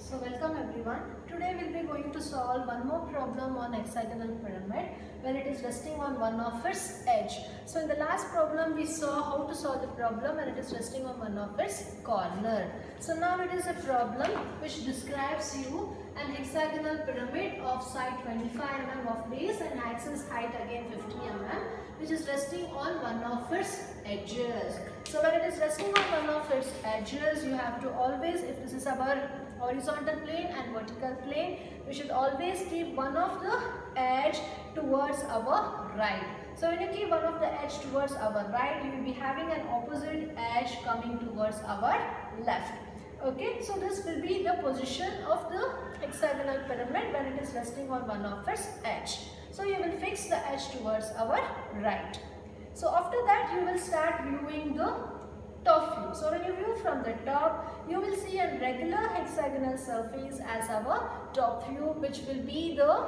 So welcome everyone. Today we'll be going to solve one more problem on hexagonal pyramid where it is resting on one of its edge. So in the last problem we saw how to solve the problem and it is resting on one of its corner. So now it is a problem which describes you an hexagonal pyramid of side 25 mm of base and axis height again 50 mm which is resting on one of its edges. So when it is resting on one of its edges, you have to always, if this is our horizontal plane and vertical plane, we should always keep one of the edge towards our right. So when you keep one of the edge towards our right, you will be having an opposite edge coming towards our left. Okay, so this will be the position of the hexagonal pyramid when it is resting on one of its edge. So you will fix the edge towards our right. So after that you will start viewing the top view. So when you view from the top, you will see a regular hexagonal surface as our top view, which will be the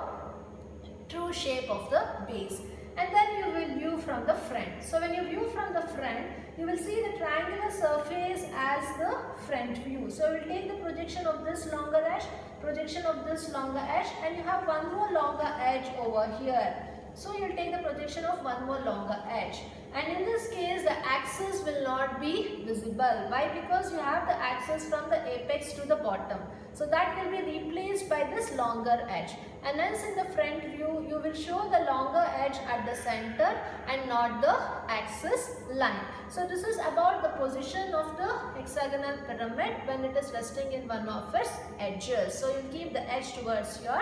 true shape of the base. And then you will view from the front. So when you view from the front, you will see the triangular surface as the front view. So you will take the projection of this longer edge, projection of this longer edge, and you have one more longer edge over here. So you will take the projection of one more longer edge. And in this case, the axis will not be visible. Why? Because you have the axis from the apex to the bottom. So that will be replaced by this longer edge. And hence in the front view, you will show the longer edge at the center and not the axis line. So this is about the position of the hexagonal pyramid when it is resting in one of its edges. So you keep the edge towards your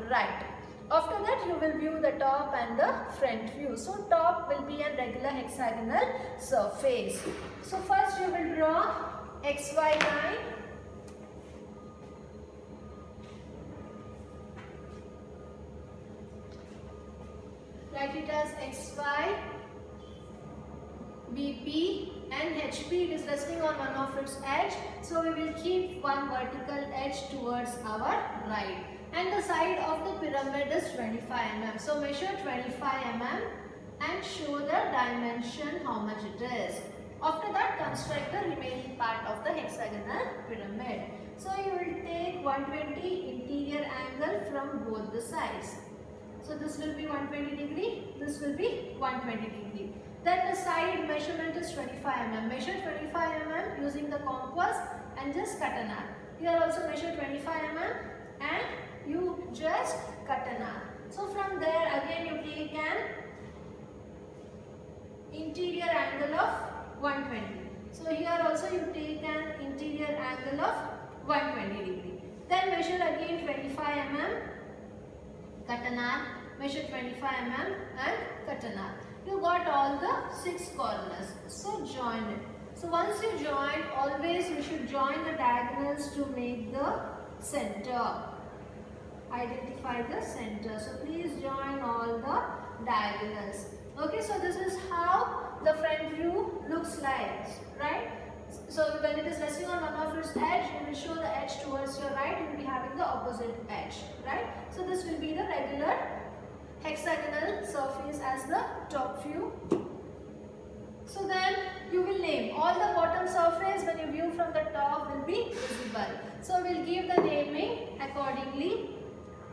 right. After that, you will view the top and the front view. So top will be a regular hexagonal surface. So first you will draw XY line. Write it as XY, BP and HP. It is resting on one of its edge. So we will keep one vertical edge towards our right. And the side of the pyramid is 25 mm. So measure 25 mm and show the dimension how much it is. After that, construct the remaining part of the hexagonal pyramid. So you will take 120 interior angle from both the sides. So this will be 120 degree, this will be 120 degree. Then the side measurement is 25 mm. Measure 25 mm using the compass and just cut an arc. Here also measure 25 mm and you just cut an arc. So from there again you take an interior angle of 120. So here also you take an interior angle of 120 degree. Then measure again 25 mm, cut an arc, measure 25 mm and cut an arc. You got all the 6 corners. So join it. So once you join, always you should join the diagonals to make the center. Identify the center. So please join all the diagonals. Okay, so this is how the front view looks like, right? So when it is resting on one of its edge, you will show the edge towards your right, you will be having the opposite edge, right? So this will be the regular hexagonal surface as the top view. So then you will name all the bottom surface when you view from the top will be visible. So we will give the naming accordingly.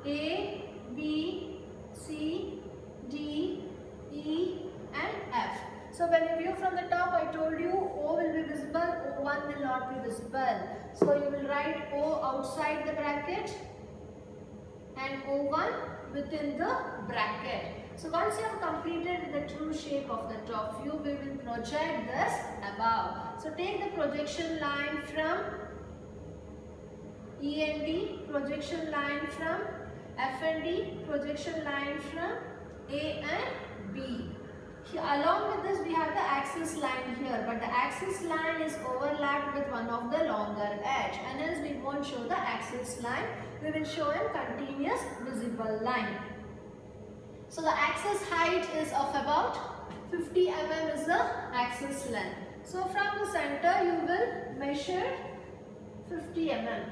A, B, C, D, E and F. So when you view from the top, I told you O will be visible, O1 will not be visible. So you will write O outside the bracket and O1 within the bracket. So once you have completed the true shape of the top view, we will project this above. So take the projection line from E and D, projection line from F and D, projection line from A and B. Here, along with this we have the axis line here, but the axis line is overlapped with one of the longer edge and hence we won't show the axis line, we will show a continuous visible line. So the axis height is of about 50 mm is the axis length. So from the center you will measure 50 mm.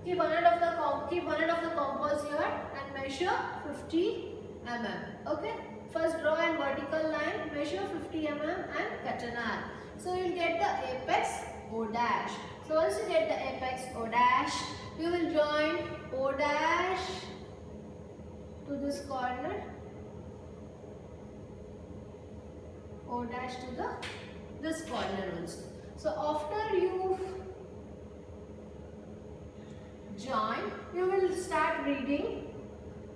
Keep one end of the compass here and measure 50 mm. Okay. First draw a vertical line, measure 50 mm and cut an arc. So you will get the apex O dash. So once you get the apex O dash, you will join O dash to this corner, O dash to this corner also. So after you join, you will start reading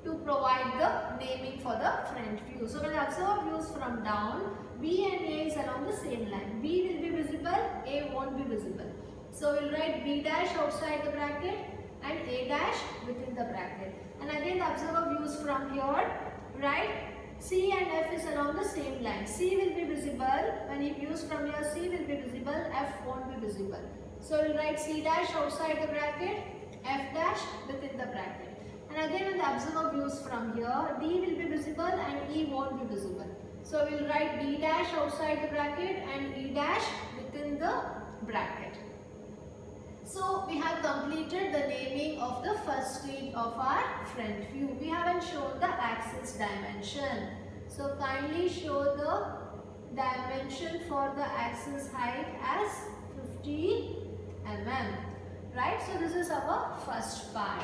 to provide the naming for the front view. So when observe views from down, B and A is along the same line. B will be visible, A won't be visible. So we'll write B dash outside the bracket and A dash within the bracket. And again the observer views from here, right? C and F is along the same line. C will be visible. When he views from here, C will be visible, F won't be visible. So we'll write C dash outside the bracket, F dash within the bracket. And again when the observer views from here, D will be visible and E won't be visible. So we'll write D dash outside the bracket and E dash within the bracket. So we have completed the naming of the first stage of our front view. We haven't shown the axis dimension. So kindly show the dimension for the axis height as 50 mm. Right? So this is our first part.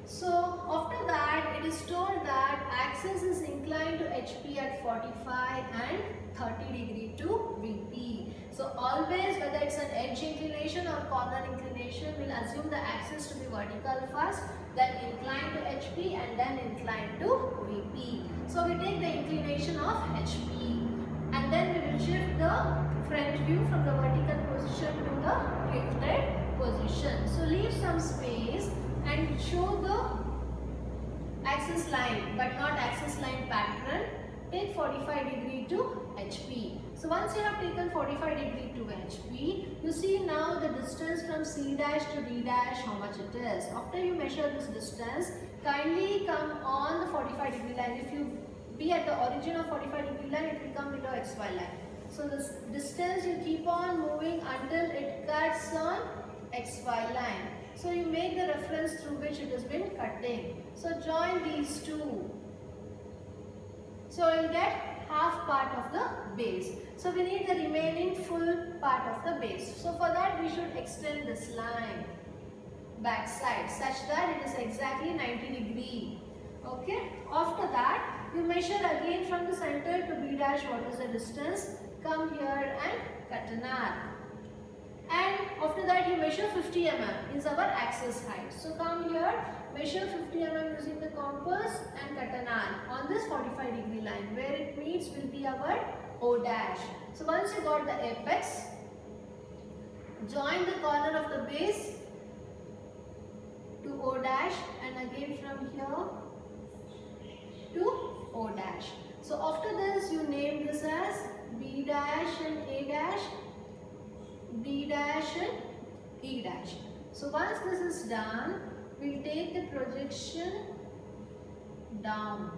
So after that it is told that axis is inclined to HP at 45 and 30 degree to VP. So always whether it's an edge inclination or corner inclination, we'll assume the axis to be vertical first, then incline to HP and then incline to VP. So we take the inclination of HP and then we will shift the front view from the vertical position to the tilted position. So leave some space and show the axis line but not axis line pattern. Take 45 degree to HP. So once you have taken 45 degree to HP, you see now the distance from C dash to D dash, how much it is. After you measure this distance, kindly come on the 45 degree line. If you be at the origin of 45 degree line, it will come below XY line. So this distance you keep on moving until it cuts on XY line. So you make the reference through which it has been cutting. So join these two. So you will get half part of the base. So we need the remaining full part of the base. So for that we should extend this line back side such that it is exactly 90 degree. Okay. After that you measure again from the center to B dash what is the distance. Come here and cut an arc. And after that you measure 50 mm is our axis height. So come here, measure 50 mm using the compass and cut an arc on this 45 degree line. Where it meets will be our O dash. So once you got the apex, join the corner of the base to O dash and again from here to O dash. So after this you name this as B dash and A dash, D dash and E dash. So once this is done, we'll take the projection down.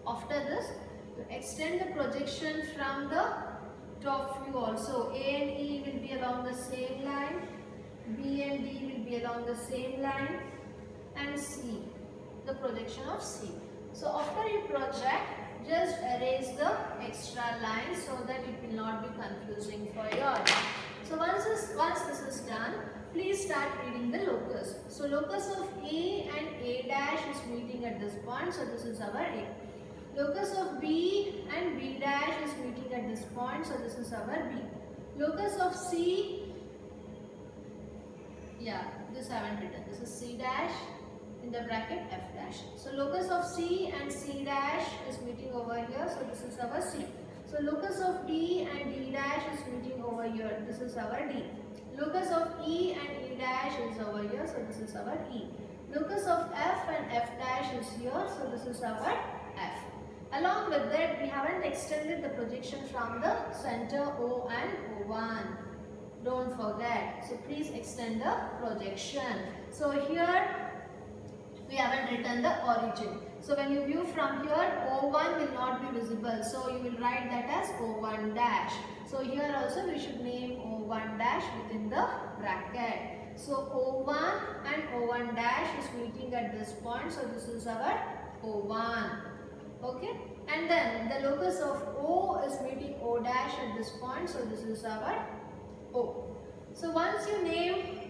After this, to extend the projection from the top view also. A and E will be along the same line, B and D will be along the same line, and C, the projection of C. So after you project, just erase the extra line so that it will not be confusing for you. So once this is done, please start reading the locus. So locus of A and A dash is meeting at this point, so this is our A. Locus of B and B dash is meeting at this point, so this is our B. Locus of C, this I haven't written, this is C dash, in the bracket F dash. So locus of C and C dash is meeting over here, so this is our C. So locus of D and D dash is meeting over here, this is our D. Locus of E and E dash is over here, so this is our E. Locus of F and F dash is here, so this is our F. Along with that, we haven't extended the projection from the center O and O1. Don't forget. So please extend the projection. So here we haven't written the origin. So when you view from here, O1 will not be visible. So you will write that as O1 dash. So here also we should name O1 dash within the bracket. So O1 and O1 dash is meeting at this point. So this is our O1. Okay, and then the locus of O is meeting O dash at this point, so this is our O. So once you name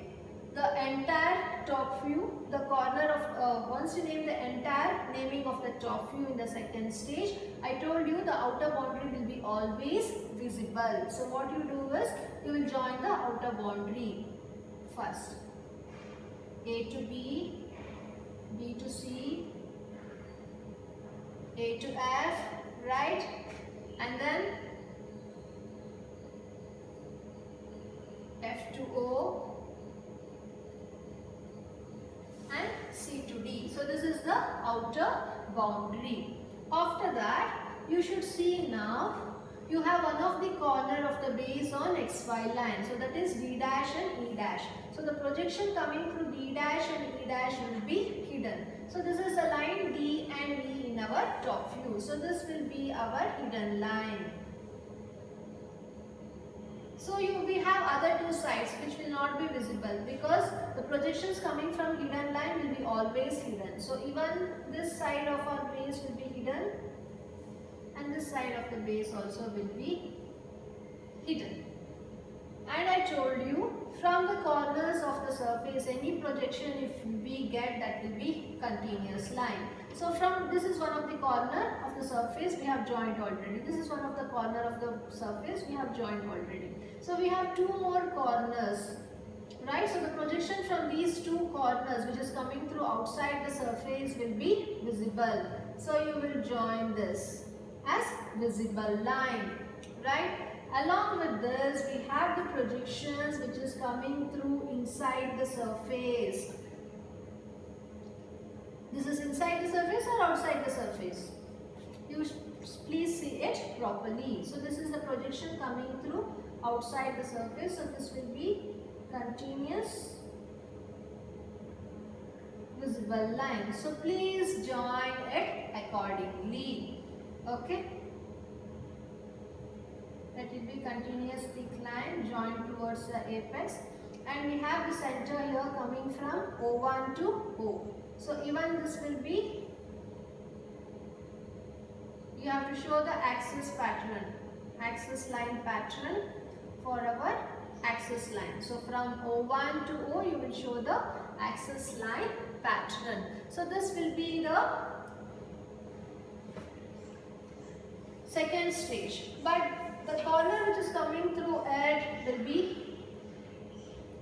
the entire top view, the corner of, once you name the entire naming of the top view in the second stage, I told you the outer boundary will be always visible. So what you do is, you will join the outer boundary first. A to B, B to C, A to F, right? And then F to O and C to D. So this is the outer boundary. After that, you should see now you have one of the corner of the base on XY line. So that is D dash and E dash. So the projection coming through D dash and E dash will be hidden. So this is a line D and E in our top view. So this will be our hidden line. So we have other two sides which will not be visible because the projections coming from hidden line will be always hidden. So even this side of our base will be hidden and this side of the base also will be hidden. And I told you, from the corners of the surface, any projection if we get, that will be continuous line. So from this is one of the corner of the surface we have joined already. This is one of the corner of the surface we have joined already. So we have two more corners, right? So the projection from these two corners which is coming through outside the surface will be visible. So you will join this as visible line, right? Along with this, we have the projections which is coming through inside the surface. This is inside the surface or outside the surface? You please see it properly. So this is the projection coming through outside the surface. So this will be continuous visible line. So please join it accordingly. Okay. That will be continuous thick line joined towards the apex, and we have the center here coming from O1 to O. So even this will be, you have to show the axis pattern, axis line pattern for our axis line. So from O1 to O you will show the axis line pattern. So this will be the second stage, but the corner which is coming through it will be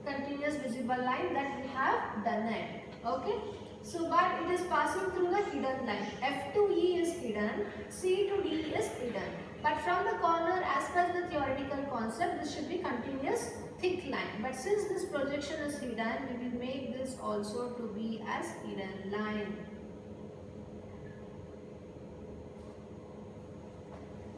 continuous visible line, that we have done it. Okay. So but it is passing through the hidden line. F to E is hidden, C to D is hidden. But from the corner, as per the theoretical concept, this should be continuous thick line. But since this projection is hidden, we will make this also to be as hidden line.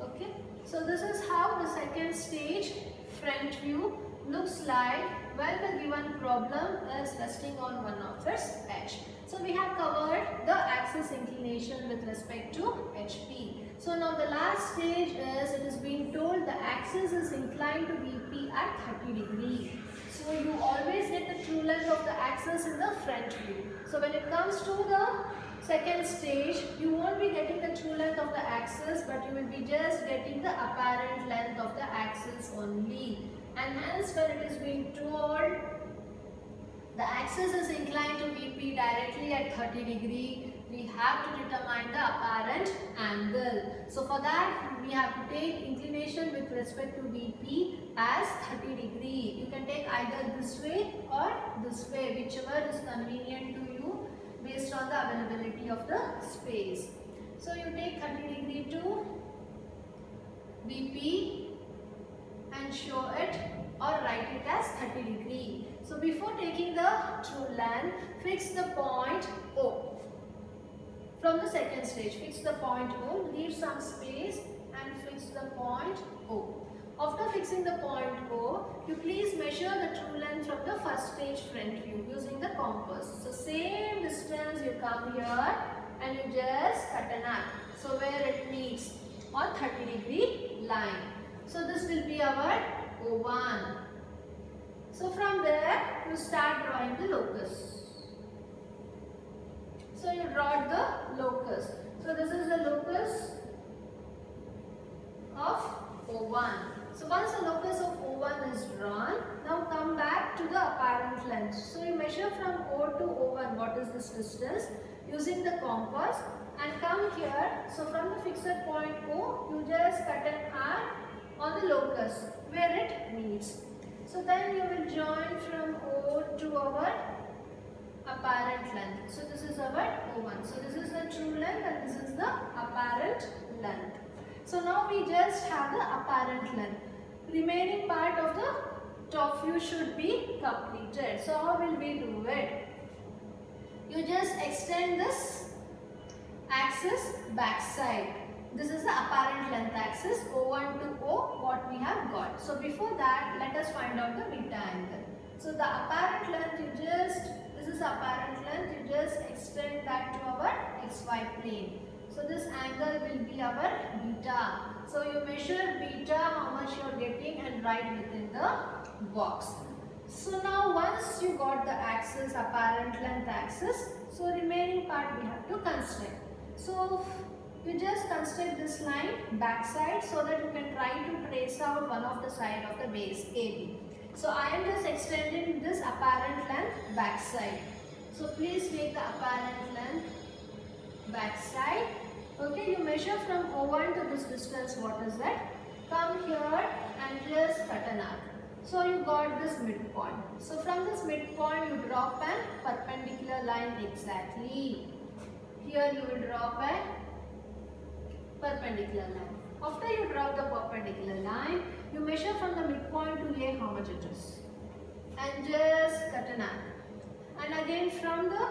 Okay. So this is how the second stage front view looks like when the given problem is resting on one of its edge. So we have covered the axis inclination with respect to HP. So now the last stage is, it is being told the axis is inclined to VP at 30 degrees. So you always get the true length of the axis in the front view. So when it comes to the second stage, you won't be getting the true length of the axis, but you will be just getting the apparent length of the axis only. And hence when it is being told the axis is inclined to VP directly at 30 degrees, we have to determine the apparent angle. So for that we have to take inclination with respect to VP as 30 degrees. You can take either this way or this way, whichever is convenient to you based on the availability of the space. So you take 30 degree to VP and show it or write it as 30 degree. So before taking the true length, fix the point O. From the second stage, fix the point O, leave some space and fix the point O. After fixing the point O, you please measure the true length from the first stage front view using the compass. So same distance you come here and you just cut an arc. So where it meets on 30 degree line. So this will be our O1. So from there you start drawing the locus. So you draw the locus. So this is the locus of O1. So once the locus of O1 is drawn, now come back to the apparent length. So you measure from O to O1, what is this distance, using the compass, and come here. So from the fixed point O, you just cut an arc on the locus where it meets. So then you will join from O to our apparent length. So this is our O1. So this is the true length and this is the apparent length. So now we just have the apparent length. Remaining part of the top view should be completed. So how will we do it? You just extend this axis backside. This is the apparent length axis, O1 to O, what we have got. So before that, let us find out the beta angle. So the apparent length, this is apparent length, you just extend that to our xy plane. So this angle will be our beta. So you measure beta, how much you are getting, and write within the box. So now once you got the axis, apparent length axis, so remaining part we have to construct. So you just construct this line backside so that you can try to trace out one of the side of the base AB. So I am just extending this apparent length backside. So please take the apparent length backside. Okay, you measure from O1 to this distance, what is that? Come here and just cut an arc. So you got this midpoint. So from this midpoint you drop an perpendicular line exactly. Here you will drop a perpendicular line. After you drop the perpendicular line, you measure from the midpoint to A how much it is. And just cut an arc. And again from the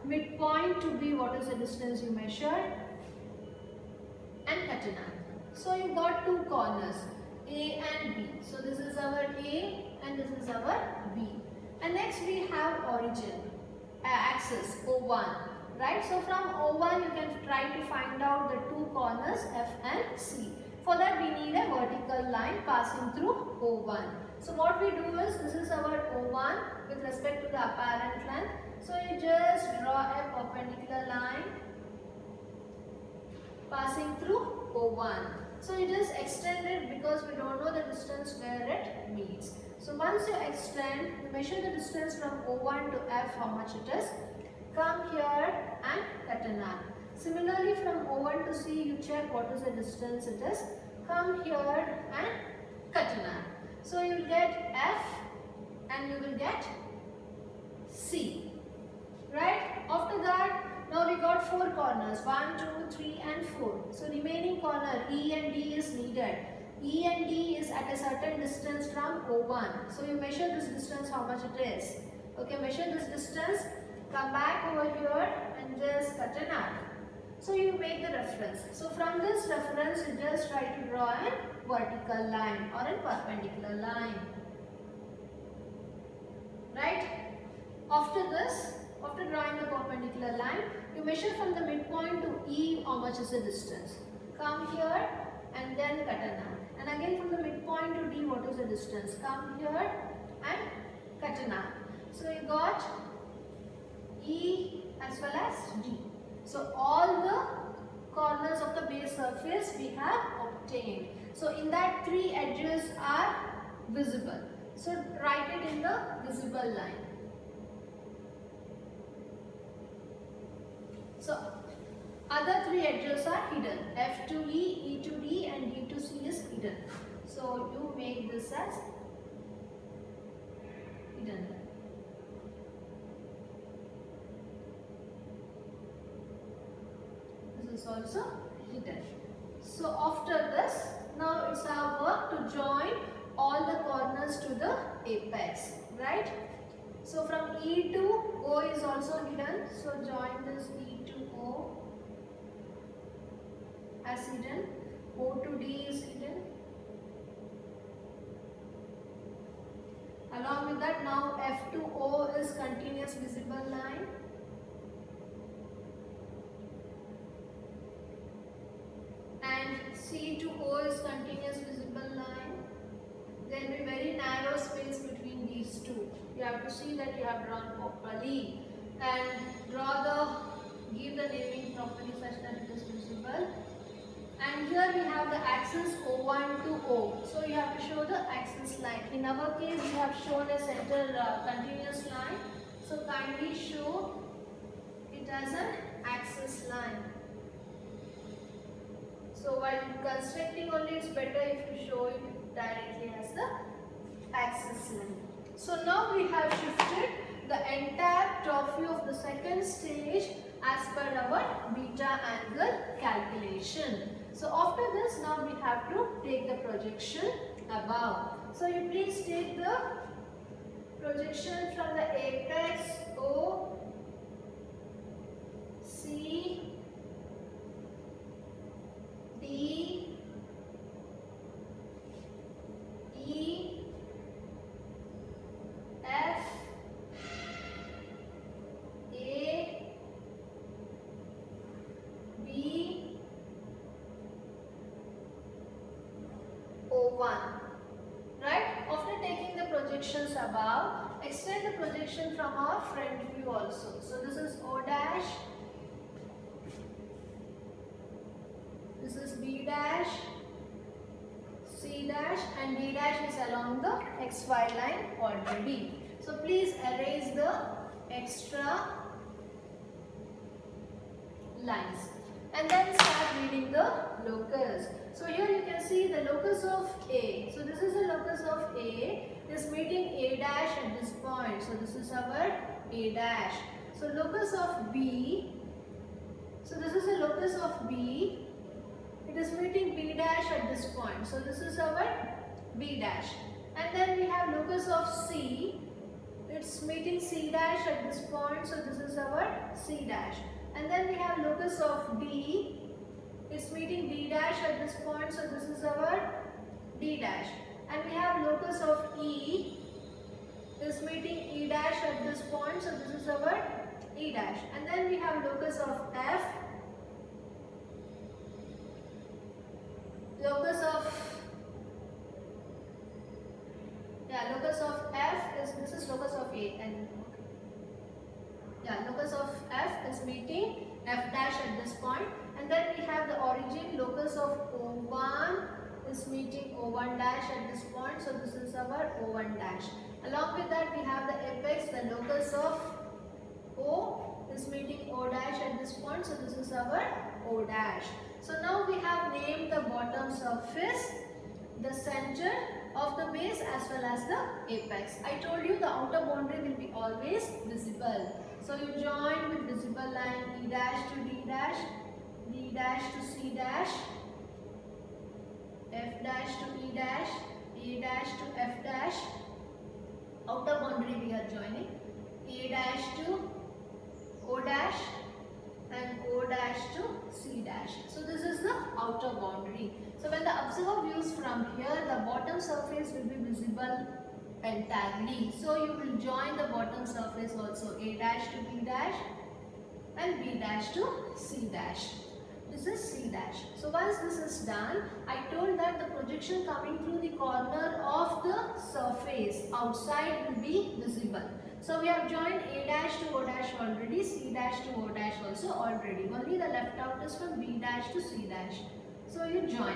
midpoint to B, what is the distance you measured? And cut an arc. So you got two corners, A and B. So this is our A and this is our B. And next we have origin, axis O1, right? So from O1 you can try to find out the two corners F and C. For that we need a vertical line passing through O1. So what we do is, this is our O1 with respect to the apparent length. So you just draw a perpendicular line passing through O1. So you just extend it because we don't know the distance where it meets. So once you extend, you measure the distance from O1 to F, how much it is. Come here and cut an arc. Similarly from O1 to C, you check what is the distance it is. Come here and cut an arc. So you will get F and you will get C. Right? After that, now we got four corners, 1, 2, 3 and 4. So remaining corner E and D is needed. E and D is at a certain distance from O1. So you measure this distance, how much it is. Okay, measure this distance, come back over here and just cut an arc. So you make the reference. So from this reference, you just try to draw a vertical line or a perpendicular line. Right? After this, after drawing the perpendicular line, you measure from the midpoint to E how much is the distance. Come here and then cut an arc. And again from the midpoint to D, what is the distance? Come here and cut an arc. So you got E as well as D. So all the corners of the base surface we have obtained. So in that three edges are visible. So write it in the visible line. So other three edges are hidden. F to E, E to D and D to C is hidden. So you make this as hidden line. This is also hidden. So after this, now it's our work to join all the corners to the apex, right? So from E to O is also hidden. So join this E to O as hidden. O to D is hidden. Along with that, now F to O is continuous visible line. And C to O is continuous visible line. There will be very narrow space between these two. You have to see that you have drawn properly and give the naming properly such that it is visible. visible. And here we have the axis O1 to O. So you have to show the axis line. In our case, we have shown a center continuous line. So kindly show it as an axis line. So while constructing only, it's better if you show it directly as the axis line. So now we have shifted the entire top view of the second stage as per our beta angle calculation. So after this, now we have to take the projection above. So you please take the projection from the apex O, C, D, E, F, A, B, O1. Right? After taking the projections above, extend the projection from our front view also. So this is O dash, this is B dash, C dash, and D dash is along the XY line already. So please erase the extra lines and then start reading the locus. So here you can see the locus of A. So this is the locus of A is meeting A dash at this point. So this is our A dash. So locus of B. So this is the locus of B. It is meeting B dash at this point. So this is our B dash. And then we have locus of C. It's meeting C dash at this point. So this is our C dash. And then we have locus of D. It's meeting D dash at this point. So this is our D dash. And we have locus of E. Is meeting E dash at this point. So this is our E dash. And then we have locus of F. Locus of F is, this is locus of A, and locus of F is meeting F dash at this point, and then we have the origin locus of O1 is meeting O1 dash at this point, so this is our O1 dash. Along with that we have the apex, the locus of O is meeting O dash at this point, so this is our O dash. So now we have named the bottom surface, the center of the base as well as the apex. I told you the outer boundary will be always visible. So you join with visible line E dash to D dash, D dash to C dash, F dash to E dash, A dash to F dash. Outer boundary we are joining A dash to O dash and O dash to C dash. So this is the outer boundary. So when the observer views from here, the bottom surface will be visible entirely. So you will join the bottom surface also, A dash to B dash and B dash to C dash. This is C dash. So once this is done, I told that the projection coming through the corner of the surface outside will be visible. So we have joined A dash to O dash already, C dash to O dash also already. Only the left out is from B dash to C dash. So you join.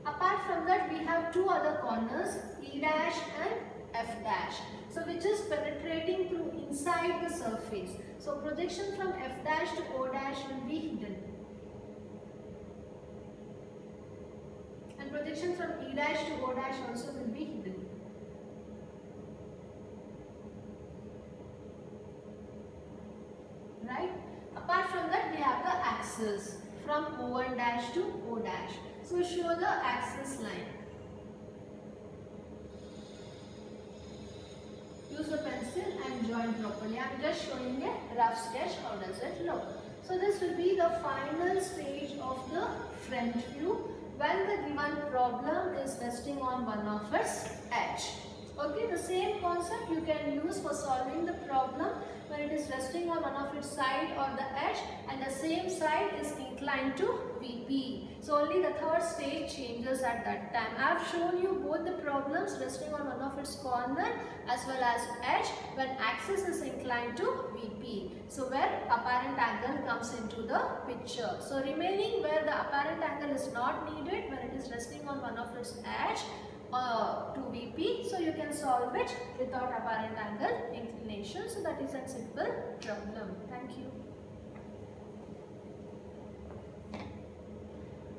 Apart from that, we have two other corners, E dash and F dash. So which is penetrating through inside the surface. So projection from F dash to O dash will be hidden. And projection from E dash to O dash also will be hidden. Right? Apart from that, we have the axis from O1 dash to O dash. So show the axis line. Use a pencil and join properly. I am just showing a rough sketch. How does it look? So this will be the final stage of the front view when the given problem is resting on one of its edge. Okay, the same concept you can use for solving the problem when it is resting on one of its side or the edge and the same side is inclined to VP. So only the third stage changes at that time. I have shown you both the problems resting on one of its corner as well as edge when axis is inclined to VP. So where apparent angle comes into the picture. So remaining where the apparent angle is not needed when it is resting on one of its edge to VP, so you can solve it without apparent angle inclination. So that is a simple problem. Thank you.